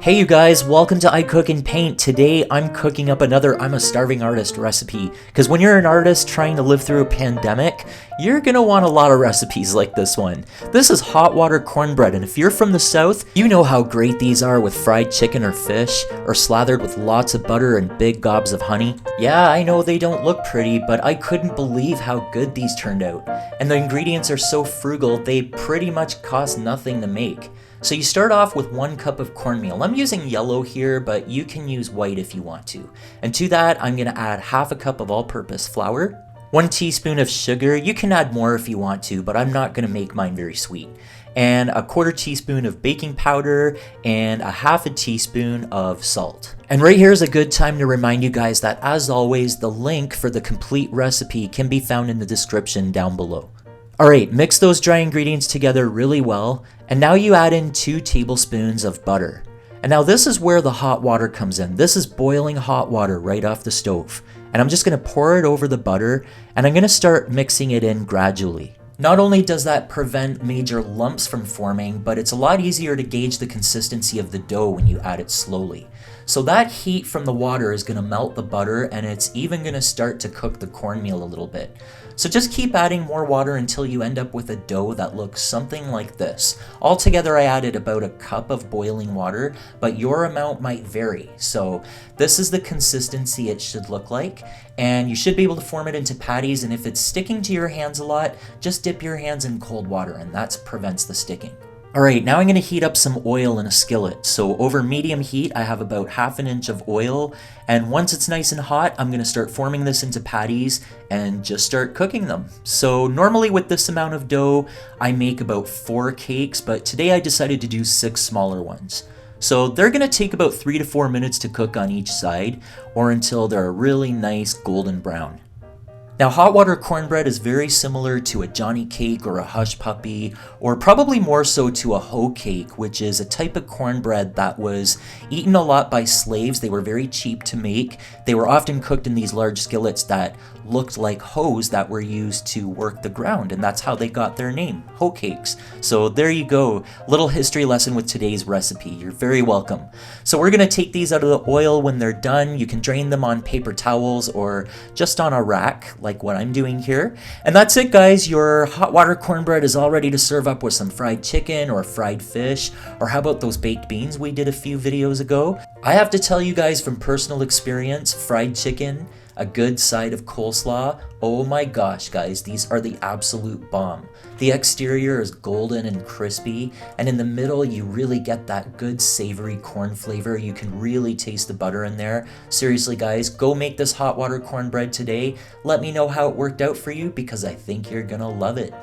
Hey you guys, welcome to I Cook and Paint. Today I'm cooking up another I'm a Starving Artist recipe. Because when you're an artist trying to live through a pandemic, you're gonna want a lot of recipes like this one. This is hot water cornbread, and if you're from the south, you know how great these are with fried chicken or fish, or slathered with lots of butter and big gobs of honey. Yeah, I know they don't look pretty, but I couldn't believe how good these turned out. And the ingredients are so frugal, they pretty much cost nothing to make. So you start off with 1 cup of cornmeal. I'm using yellow here, but you can use white if you want to. And to that, I'm gonna add half a cup of all-purpose flour, 1 teaspoon of sugar. You can add more if you want to, but I'm not gonna make mine very sweet. And a 1/4 teaspoon of baking powder and a 1/2 teaspoon of salt. And right here is a good time to remind you guys that, as always, the link for the complete recipe can be found in the description down below. Alright, mix those dry ingredients together really well, and now you add in 2 tablespoons of butter. And now this is where the hot water comes in. This is boiling hot water right off the stove. And I'm just going to pour it over the butter, and I'm going to start mixing it in gradually. Not only does that prevent major lumps from forming, but it's a lot easier to gauge the consistency of the dough when you add it slowly. So that heat from the water is going to melt the butter, and it's even going to start to cook the cornmeal a little bit. So just keep adding more water until you end up with a dough that looks something like this. Altogether I added about 1 cup of boiling water, but your amount might vary. So this is the consistency it should look like, and you should be able to form it into patties, and if it's sticking to your hands a lot, just dip your hands in cold water, and that prevents the sticking. Alright, now I'm going to heat up some oil in a skillet. So over medium heat, I have about 1/2 inch of oil, and once it's nice and hot, I'm going to start forming this into patties and just start cooking them. So normally with this amount of dough, I make about 4 cakes, but today I decided to do 6 smaller ones. So they're going to take about 3 to 4 minutes to cook on each side, or until they're a really nice golden brown. Now, hot water cornbread is very similar to a Johnny cake or a hush puppy, or probably more so to a hoe cake, which is a type of cornbread that was eaten a lot by slaves. They were very cheap to make. They were often cooked in these large skillets that looked like hoes that were used to work the ground, and that's how they got their name, hoe cakes. So there you go, little history lesson with today's recipe. You're very welcome. So we're gonna take these out of the oil when they're done. You can drain them on paper towels or just on a rack, like what I'm doing here. And that's it, guys. Your hot water cornbread is all ready to serve up with some fried chicken or fried fish, or how about those baked beans we did a few videos ago? I have to tell you guys from personal experience, fried chicken, a good side of coleslaw, oh my gosh guys, these are the absolute bomb. The exterior is golden and crispy, and in the middle you really get that good savory corn flavor. You can really taste the butter in there. Seriously guys, go make this hot water cornbread today. Let me know how it worked out for you, because I think you're gonna love it.